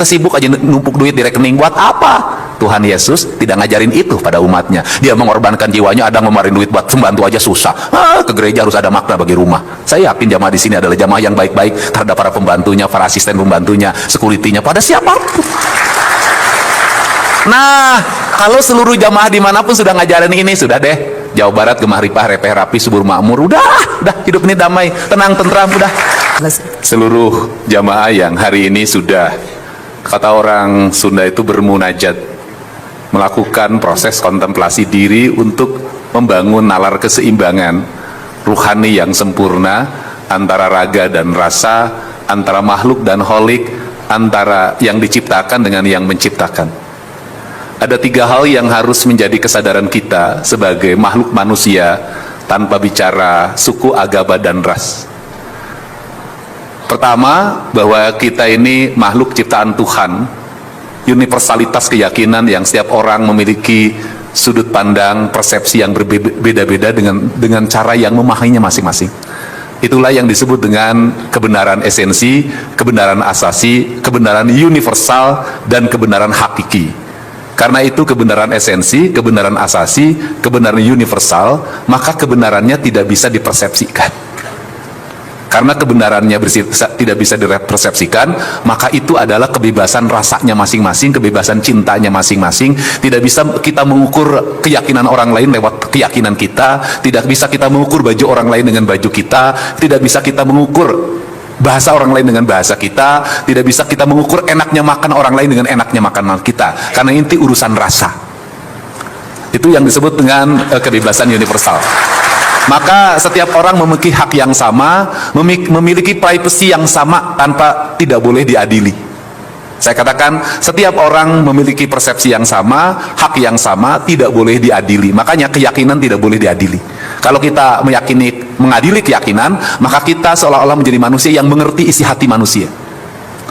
Sibuk aja numpuk duit di rekening, buat apa? Tuhan Yesus tidak ngajarin itu pada umatnya. Dia mengorbankan jiwanya, ada ngeluarin duit buat pembantu aja susah. Ke gereja harus ada makna bagi rumah. Saya yakin jamaah di sini adalah jamaah yang baik-baik terhadap para pembantunya, para asisten pembantunya, security-nya, pada siapapun. Nah, kalau seluruh jamaah dimanapun sudah ngajarin ini, sudah deh. Jawa Barat gemah ripah, repeh rapi, subur makmur, udah hidup ini damai, tenang, tentram, udah. Seluruh jamaah yang hari ini sudah, kata orang Sunda itu, bermunajat, melakukan proses kontemplasi diri untuk membangun nalar keseimbangan ruhani yang sempurna antara raga dan rasa, antara makhluk dan holik, antara yang diciptakan dengan yang menciptakan. Ada 3 hal yang harus menjadi kesadaran kita sebagai makhluk manusia tanpa bicara suku, agama, dan ras. Pertama, bahwa kita ini makhluk ciptaan Tuhan, universalitas keyakinan yang setiap orang memiliki sudut pandang, persepsi yang berbeda-beda dengan cara yang memahaminya masing-masing. Itulah yang disebut dengan kebenaran esensi, kebenaran asasi, kebenaran universal, dan kebenaran hakiki. Karena itu kebenaran esensi, kebenaran asasi, kebenaran universal, maka kebenarannya tidak bisa dipersepsikan. Karena kebenarannya tidak bisa dipersepsikan, maka itu adalah kebebasan rasanya masing-masing, kebebasan cintanya masing-masing. Tidak bisa kita mengukur keyakinan orang lain lewat keyakinan kita, tidak bisa kita mengukur baju orang lain dengan baju kita, tidak bisa kita mengukur bahasa orang lain dengan bahasa kita, tidak bisa kita mengukur enaknya makan orang lain dengan enaknya makan kita, karena inti urusan rasa. Itu yang disebut dengan kebebasan universal. Maka setiap orang memiliki hak yang sama, memiliki privacy yang sama tanpa tidak boleh diadili. Saya katakan, setiap orang memiliki persepsi yang sama, hak yang sama, tidak boleh diadili. Makanya keyakinan tidak boleh diadili. Kalau kita mengadili keyakinan, maka kita seolah-olah menjadi manusia yang mengerti isi hati manusia.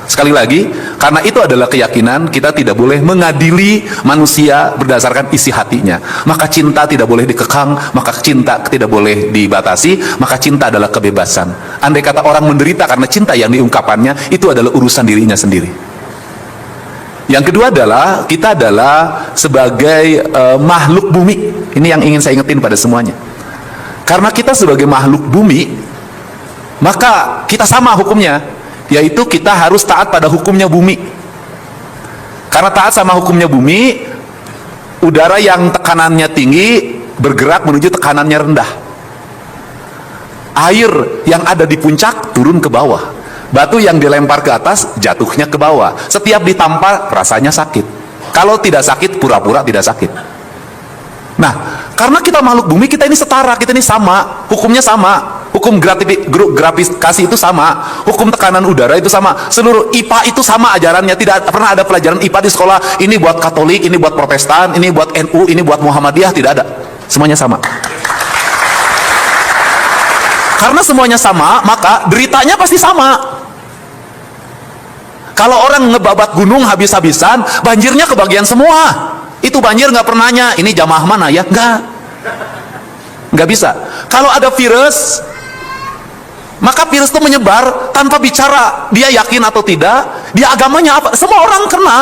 Sekali lagi, karena itu adalah keyakinan, kita tidak boleh mengadili manusia berdasarkan isi hatinya. Maka cinta tidak boleh dikekang, maka cinta tidak boleh dibatasi, maka cinta adalah kebebasan. Andai kata orang menderita karena cinta yang diungkapannya, itu adalah urusan dirinya sendiri. Yang kedua adalah, kita adalah sebagai makhluk bumi. Ini yang ingin saya ingetin pada semuanya. Karena kita sebagai makhluk bumi, maka kita sama hukumnya, yaitu kita harus taat pada hukumnya bumi. Karena taat sama hukumnya bumi, udara yang tekanannya tinggi bergerak menuju tekanannya rendah. Air yang ada di puncak turun ke bawah. Batu yang dilempar ke atas jatuhnya ke bawah. Setiap ditampar rasanya sakit. Kalau tidak sakit, pura-pura tidak sakit. Nah, karena kita makhluk bumi, kita ini setara, kita ini sama, hukumnya sama. Hukum gravitasi itu sama, hukum tekanan udara itu sama, seluruh IPA itu sama ajarannya. Tidak pernah ada pelajaran IPA di sekolah, ini buat Katolik, ini buat Protestan, ini buat NU, ini buat Muhammadiyah, tidak ada. Semuanya sama. Karena semuanya sama, maka deritanya pasti sama. Kalau orang ngebabat gunung habis-habisan, banjirnya kebagian semua. Itu banjir nggak pernah nanya, ini jamaah mana ya? Nggak bisa. Kalau ada virus, maka virus itu menyebar tanpa bicara dia yakin atau tidak, dia agamanya apa, semua orang kena.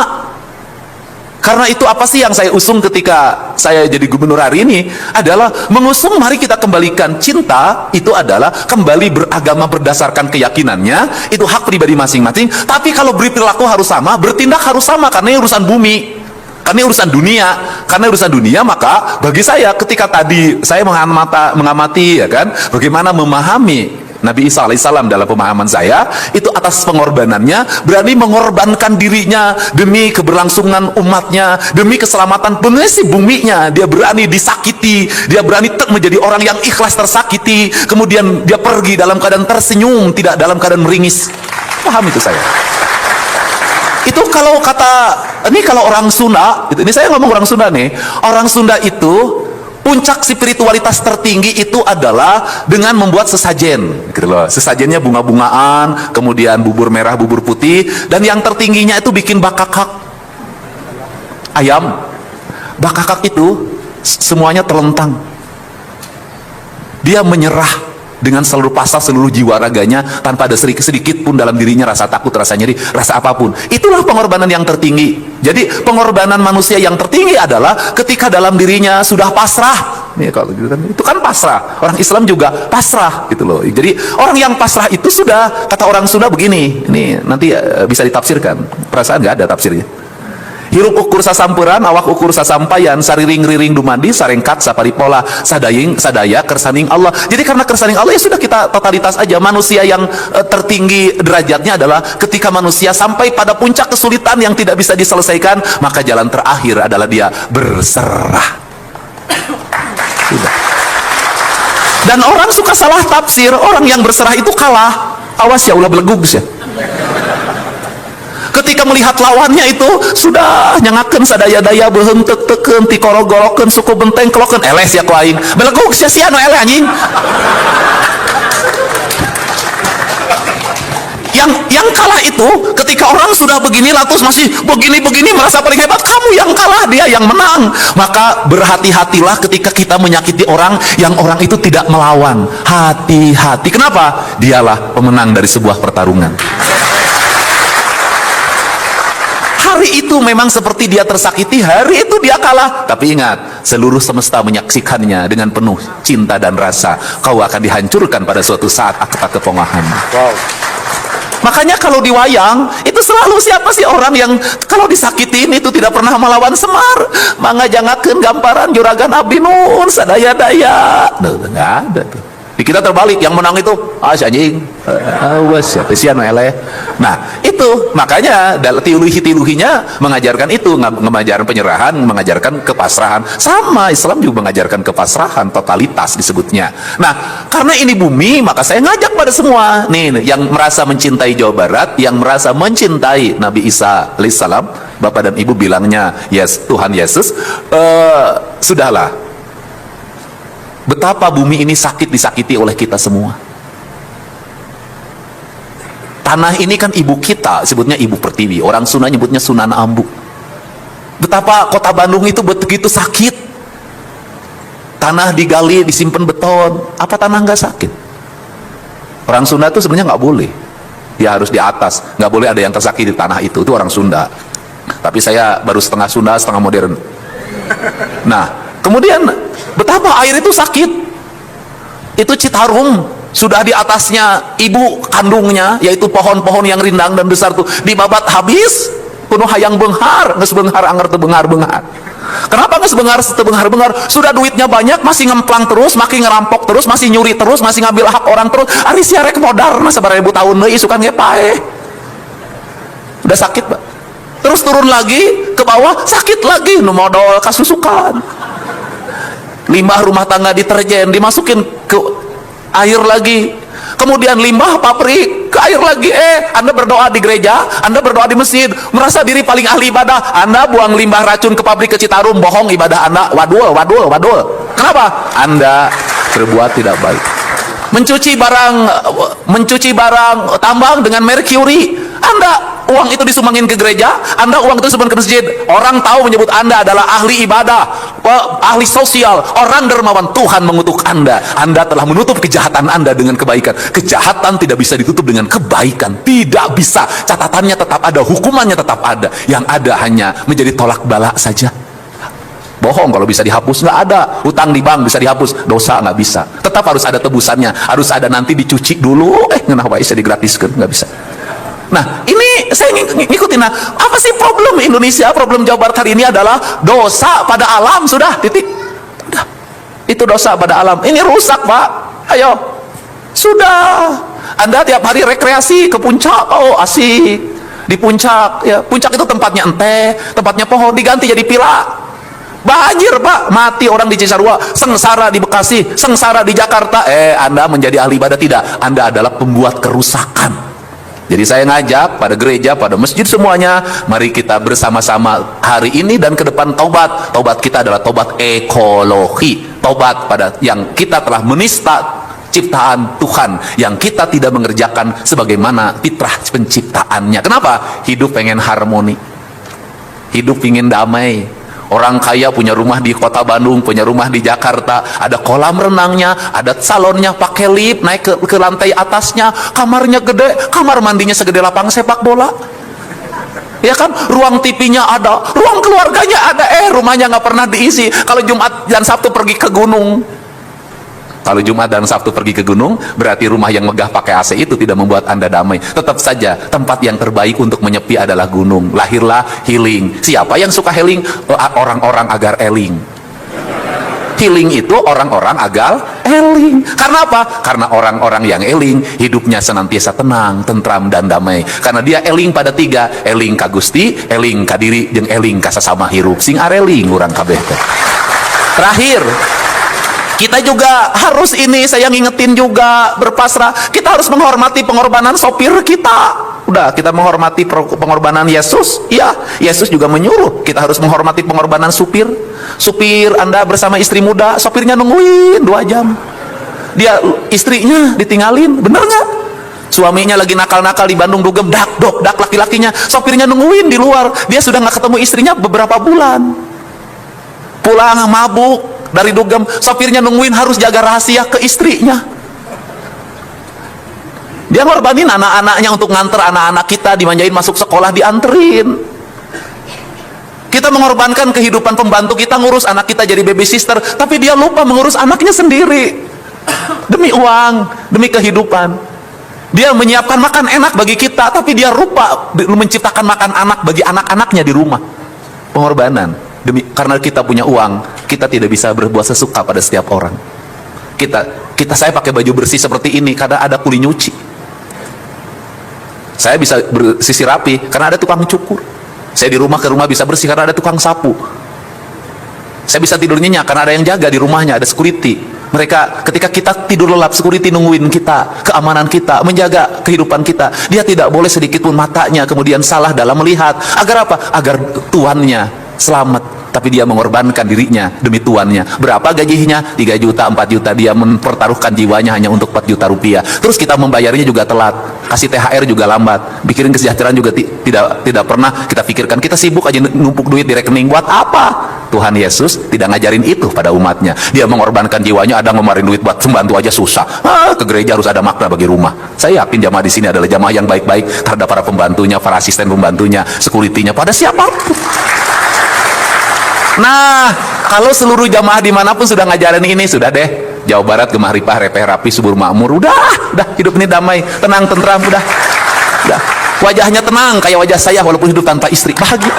Karena itu apa sih yang saya usung ketika saya jadi gubernur hari ini adalah mengusung, mari kita kembalikan cinta. Itu adalah kembali beragama berdasarkan keyakinannya, itu hak pribadi masing-masing. Tapi kalau berperilaku harus sama, bertindak harus sama, karena ini urusan bumi, karena ini urusan dunia. Karena urusan dunia, maka bagi saya ketika tadi saya mengamati ya kan, bagaimana memahami Nabi Isa alaihissalam dalam pemahaman saya, itu atas pengorbanannya, berani mengorbankan dirinya demi keberlangsungan umatnya, demi keselamatan pengisi buminya. Dia berani disakiti, dia berani menjadi orang yang ikhlas tersakiti, kemudian dia pergi dalam keadaan tersenyum, tidak dalam keadaan meringis. Paham itu saya. Itu kalau kata, ini kalau orang Sunda, ini saya ngomong orang Sunda nih, orang Sunda itu puncak spiritualitas tertinggi itu adalah dengan membuat sesajen, gitu loh. Sesajennya bunga-bungaan, kemudian bubur merah, bubur putih, dan yang tertingginya itu bikin bakakak ayam. Bakakak itu semuanya terlentang. Dia menyerah dengan seluruh pasar, seluruh jiwa raganya, tanpa ada sedikit pun dalam dirinya rasa takut, rasa nyeri, rasa apapun. Itulah pengorbanan yang tertinggi. Jadi pengorbanan manusia yang tertinggi adalah ketika dalam dirinya sudah pasrah. Nih, kalau gitu kan, itu kan pasrah. Orang Islam juga pasrah gitu loh. Jadi orang yang pasrah itu sudah, kata orang Sunda begini, ini nanti bisa ditafsirkan. Perasaan nggak ada tafsirnya. Hirup ukur sasampuran, awak ukur sasampayan, sariring-riring dumadi, sarengkat, saparipola, sadaya, kersaning Allah. Jadi karena kersaning Allah ya sudah, kita totalitas aja. Manusia yang tertinggi derajatnya adalah ketika manusia sampai pada puncak kesulitan yang tidak bisa diselesaikan, maka jalan terakhir adalah dia berserah. Sudah. Dan orang suka salah tafsir, orang yang berserah itu kalah. Awas ya, ulah belegug ya. Ketika melihat lawannya itu sudah nyangakeun sadaya-daya beuheung teuk-teukeun ti korogorokeun suku benteng kelokeun eles ya ku aing belegug sia-sia nu eleh anjing. Yang kalah itu ketika orang sudah begini lantas masih begini merasa paling hebat, kamu yang kalah, dia yang menang. Maka berhati-hatilah ketika kita menyakiti orang yang orang itu tidak melawan. Hati-hati. Kenapa? Dialah pemenang dari sebuah pertarungan. Hari itu memang seperti dia tersakiti, hari itu dia kalah. Tapi ingat, seluruh semesta menyaksikannya dengan penuh cinta dan rasa. Kau akan dihancurkan pada suatu saat akibat kepongahan. Wow. Makanya kalau di wayang itu selalu siapa sih orang yang kalau disakitin itu tidak pernah melawan Semar. Mangga jangakeun gamparan juragan abdi nuhun sadaya-daya. Enggak ada tuh. Di kita terbalik, yang menang itu si anjing, awas ya, sia nu eleh. Nah itu makanya tiluhi-tiluhinya mengajarkan itu, mengajarkan penyerahan, mengajarkan kepasrahan. Sama Islam juga mengajarkan kepasrahan, totalitas disebutnya. Nah karena ini bumi, maka saya ngajak pada semua nih yang merasa mencintai Jawa Barat, yang merasa mencintai Nabi Isa alaihissalam, Bapak dan Ibu bilangnya yes, Tuhan Yesus, sudahlah. Betapa bumi ini disakiti oleh kita semua. Tanah ini kan ibu kita, sebutnya ibu pertiwi. Orang Sunda nyebutnya Sunan Ambu. Betapa kota Bandung itu begitu sakit. Tanah digali, disimpan beton. Apa tanah nggak sakit? Orang Sunda itu sebenarnya nggak boleh. Dia harus di atas. Nggak boleh ada yang tersakiti di tanah itu. Itu orang Sunda. Tapi saya baru setengah Sunda, setengah modern. Nah, kemudian betapa air itu sakit. Itu Citarum, sudah di atasnya ibu kandungnya, yaitu pohon-pohon yang rindang dan besar tuh dibabat habis, kuno hayang benghar, geus benghar anger teu benghar-benghar. Kenapa geus benghar teu benghar-benghar? Sudah duitnya banyak, masih ngemplang terus, masih ngerampok terus, masih nyuri terus, masih ngambil hak orang terus. Ari sia rek modal mah sabaraha tahun deui isukan ge paeh. Udah sakit, Pak. Terus turun lagi ke bawah, sakit lagi, nu modal kasusukan. Limbah rumah tangga deterjen dimasukin ke air lagi, kemudian limbah pabrik ke air lagi. Anda berdoa di gereja, Anda berdoa di masjid, merasa diri paling ahli ibadah, Anda buang limbah racun ke pabrik ke Citarum, bohong ibadah Anda, wadul. Kenapa? Anda berbuat tidak baik. Mencuci barang tambang dengan merkuri, Anda uang itu disumbangin ke gereja, Anda uang itu disumbangin ke masjid, orang tahu menyebut Anda adalah ahli ibadah, ahli sosial, orang dermawan. Tuhan mengutuk Anda telah menutup kejahatan Anda dengan kebaikan. Kejahatan tidak bisa ditutup dengan kebaikan, tidak bisa. Catatannya tetap ada, hukumannya tetap ada, yang ada hanya menjadi tolak bala saja. Bohong kalau bisa dihapus, nggak ada. Hutang di bank bisa dihapus, dosa nggak bisa. Tetap harus ada tebusannya, harus ada nanti dicuci dulu, ngenah wae bisa digratiskan, nggak bisa. Nah ini saya ngikutin. Nah apa sih problem Indonesia, problem Jawa Barat hari ini adalah dosa pada alam. Sudah titik, udah. Itu dosa pada alam, ini rusak Pak. Ayo, sudah. Anda tiap hari rekreasi ke puncak, oh asik di puncak ya. Puncak itu tempatnya ente, tempatnya pohon, diganti jadi pila. Banjir Pak, mati orang di Cisarua, sengsara di Bekasi, sengsara di Jakarta. Anda menjadi ahli ibadah? Tidak, Anda adalah pembuat kerusakan. Jadi saya ngajak pada gereja, pada masjid semuanya, mari kita bersama-sama hari ini dan ke depan taubat. Taubat kita adalah taubat ekologi, taubat pada yang kita telah menista ciptaan Tuhan, yang kita tidak mengerjakan sebagaimana fitrah penciptaannya. Kenapa? Hidup pengen harmoni, hidup ingin damai. Orang kaya punya rumah di kota Bandung, punya rumah di Jakarta, ada kolam renangnya, ada salonnya, pakai lift, naik ke lantai atasnya, kamarnya gede, kamar mandinya segede lapang sepak bola. Ya kan, ruang TV-nya ada, ruang keluarganya ada, rumahnya nggak pernah diisi. Kalau Jumat dan Sabtu pergi ke gunung, kalau Jumat dan Sabtu pergi ke gunung, berarti rumah yang megah pakai AC itu tidak membuat Anda damai. Tetap saja, tempat yang terbaik untuk menyepi adalah gunung. Lahirlah healing. Siapa yang suka healing? Orang-orang agar eling. Healing itu orang-orang agar eling. Karena apa? Karena orang-orang yang eling, hidupnya senantiasa tenang, tentram, dan damai. Karena dia eling pada tiga, eling ka Gusti, eling ka diri, jeung eling ka sasama hirup. Sing areling urang kabeh teh. Terakhir, kita juga harus ini, saya ngingetin juga, berpasrah. Kita harus menghormati pengorbanan sopir kita. Udah, kita menghormati pengorbanan Yesus. Ya, Yesus juga menyuruh kita harus menghormati pengorbanan supir. Supir Anda bersama istri muda, sopirnya nungguin 2 jam. Dia, istrinya ditinggalin, bener nggak? Suaminya lagi nakal-nakal di Bandung dugem, dak laki-lakinya, sopirnya nungguin di luar. Dia sudah nggak ketemu istrinya beberapa bulan. Pulang mabuk dari dugem, sopirnya nungguin, harus jaga rahasia ke istrinya. Dia ngorbanin anak-anaknya untuk nganter anak-anak kita, dimanjain masuk sekolah, dianterin. Kita mengorbankan kehidupan pembantu kita, ngurus anak kita jadi baby sister, tapi dia lupa mengurus anaknya sendiri. Demi uang, demi kehidupan. Dia menyiapkan makan enak bagi kita, tapi dia lupa menciptakan makan anak bagi anak-anaknya di rumah. Pengorbanan. Karena kita punya uang, kita tidak bisa berbuat sesuka pada setiap orang. Saya pakai baju bersih seperti ini karena ada kuli nyuci. Saya bisa bersih rapi karena ada tukang cukur. Saya di rumah ke rumah bisa bersih karena ada tukang sapu. Saya bisa tidur nyenyak karena ada yang jaga di rumahnya, ada security. Mereka, ketika kita tidur lelap, security nungguin kita, keamanan kita, menjaga kehidupan kita. Dia tidak boleh sedikit pun matanya kemudian salah dalam melihat. Agar apa? Agar tuannya selamat, tapi dia mengorbankan dirinya demi tuannya. Berapa gajinya? 3 juta, 4 juta. Dia mempertaruhkan jiwanya hanya untuk 4 juta rupiah. Terus kita membayarnya juga telat, kasih THR juga lambat, pikirin kesejahteraan juga tidak pernah kita pikirkan. Kita sibuk aja numpuk duit di rekening. Buat apa? Tuhan Yesus tidak ngajarin itu pada umatnya. Dia mengorbankan jiwanya. Ada ngemarin duit buat pembantu aja susah. Ke gereja harus ada makna bagi rumah. Saya yakin jamaah di sini adalah jamaah yang baik-baik terhadap para pembantunya, para asisten pembantunya, security-nya, pada siapapun. Nah, kalau seluruh jamaah dimanapun sudah ngajarin ini, sudah deh, Jawa Barat gemah ripah, repeh rapi, subur makmur, udah hidup ini damai, tenang, tentram, udah. Wajahnya tenang kayak wajah saya walaupun hidup tanpa istri, bahagia.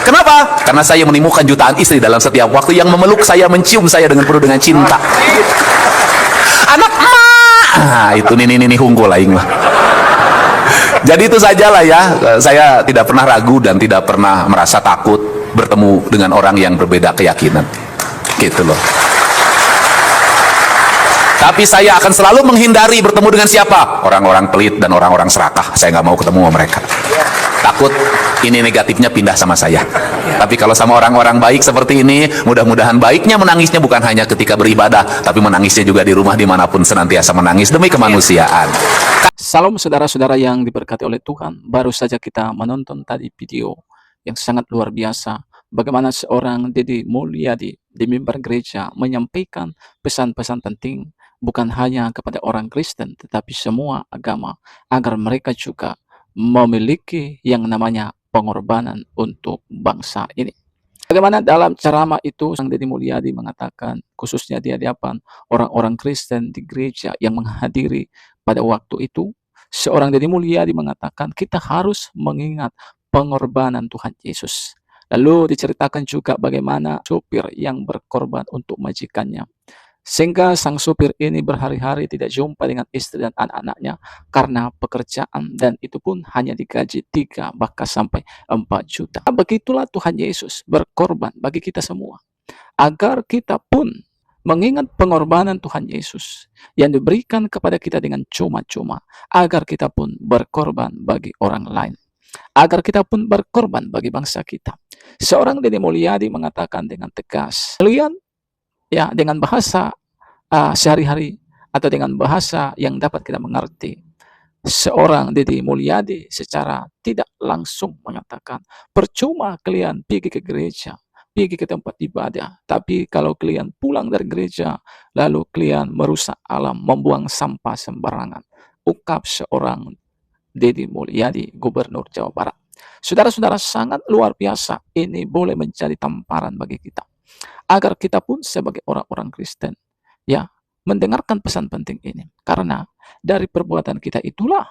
Kenapa? Karena saya menemukan jutaan istri dalam setiap waktu yang memeluk saya, mencium saya dengan penuh dengan cinta. Anak itu nih hunggul aing mah. Jadi itu sajalah ya, saya tidak pernah ragu dan tidak pernah merasa takut bertemu dengan orang yang berbeda keyakinan, gitu loh. Tapi saya akan selalu menghindari bertemu dengan siapa? Orang-orang pelit dan orang-orang serakah. Saya nggak mau ketemu sama mereka. Takut ini negatifnya pindah sama saya. Tapi kalau sama orang-orang baik seperti ini, mudah-mudahan baiknya menangisnya bukan hanya ketika beribadah, tapi menangisnya juga di rumah, dimanapun senantiasa menangis demi kemanusiaan. Salam saudara-saudara yang diberkati oleh Tuhan. Baru saja kita menonton tadi video yang sangat luar biasa, bagaimana seorang Deddy Mulyadi di mimbar gereja menyampaikan pesan-pesan penting bukan hanya kepada orang Kristen tetapi semua agama, agar mereka juga memiliki yang namanya pengorbanan untuk bangsa ini. Bagaimana dalam ceramah itu Sang Deddy Mulyadi mengatakan, khususnya di hadapan orang-orang Kristen di gereja yang menghadiri pada waktu itu, seorang Deddy Mulyadi mengatakan kita harus mengingat pengorbanan Tuhan Yesus. Lalu diceritakan juga bagaimana supir yang berkorban untuk majikannya. Sehingga sang supir ini berhari-hari tidak jumpa dengan istri dan anak-anaknya karena pekerjaan, dan itu pun hanya digaji 3 bahkan sampai 4 juta. Begitulah Tuhan Yesus berkorban bagi kita semua, agar kita pun mengingat pengorbanan Tuhan Yesus yang diberikan kepada kita dengan cuma-cuma, agar kita pun berkorban bagi orang lain, agar kita pun berkorban bagi bangsa kita. Seorang Deddy Mulyadi mengatakan dengan tegas, kalian ya dengan bahasa sehari-hari atau dengan bahasa yang dapat kita mengerti, seorang Deddy Mulyadi secara tidak langsung mengatakan, percuma kalian pergi ke gereja, pergi ke tempat ibadah, tapi kalau kalian pulang dari gereja, lalu kalian merusak alam, membuang sampah sembarangan. Ungkap seorang Deddy Mulyadi, Gubernur Jawa Barat. Saudara-saudara, sangat luar biasa. Ini boleh menjadi tamparan bagi kita, agar kita pun sebagai orang-orang Kristen, ya, mendengarkan pesan penting ini. Karena dari perbuatan kita itulah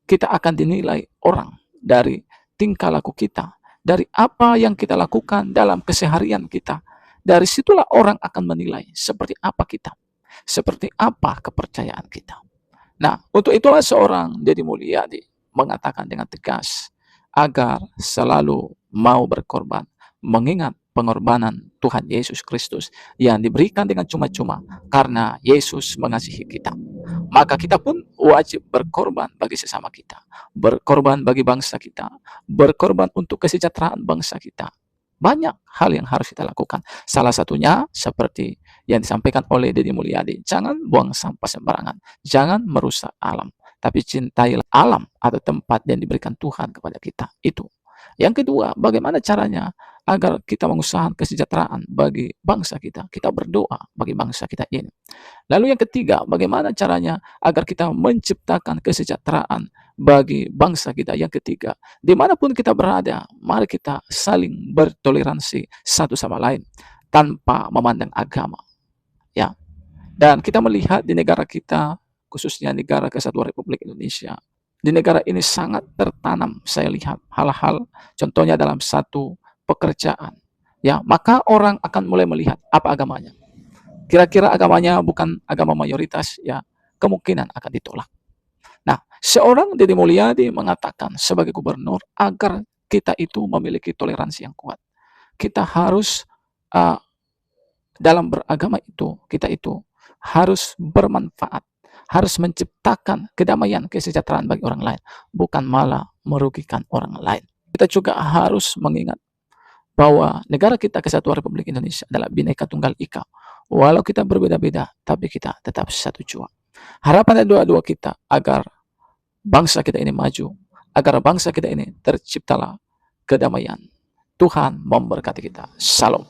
kita akan dinilai orang, dari tingkah laku kita, dari apa yang kita lakukan dalam keseharian kita. Dari situlah orang akan menilai seperti apa kita, seperti apa kepercayaan kita. Nah, untuk itulah seorang Deddy Mulyadi mengatakan dengan tegas agar selalu mau berkorban, mengingat pengorbanan Tuhan Yesus Kristus yang diberikan dengan cuma-cuma karena Yesus mengasihi kita. Maka kita pun wajib berkorban bagi sesama kita, berkorban bagi bangsa kita, berkorban untuk kesejahteraan bangsa kita. Banyak hal yang harus kita lakukan. Salah satunya seperti yang disampaikan oleh Deddy Mulyadi, jangan buang sampah sembarangan, jangan merusak alam, tapi cintailah alam atau tempat yang diberikan Tuhan kepada kita. Itu. Yang kedua, bagaimana caranya agar kita mengusahakan kesejahteraan bagi bangsa kita? Kita berdoa bagi bangsa kita ini. Lalu yang ketiga, bagaimana caranya agar kita menciptakan kesejahteraan bagi bangsa kita? Yang ketiga, dimanapun kita berada, mari kita saling bertoleransi satu sama lain tanpa memandang agama. Ya, dan kita melihat di negara kita, khususnya negara Kesatuan Republik Indonesia, di negara ini sangat tertanam, saya lihat hal-hal, contohnya dalam satu pekerjaan. Ya, maka orang akan mulai melihat apa agamanya. Kira-kira agamanya bukan agama mayoritas, ya kemungkinan akan ditolak. Nah, seorang Deddy Mulyadi mengatakan sebagai gubernur agar kita itu memiliki toleransi yang kuat. Kita harus dalam beragama itu, kita itu harus bermanfaat, harus menciptakan kedamaian, kesejahteraan bagi orang lain, bukan malah merugikan orang lain. Kita juga harus mengingat bahwa negara kita Kesatuan Republik Indonesia adalah Bhinneka Tunggal Ika. Walau kita berbeda-beda, tapi kita tetap satu jua. Harapan dan doa-doa kita agar bangsa kita ini maju, agar bangsa kita ini terciptalah kedamaian. Tuhan memberkati kita. Salam.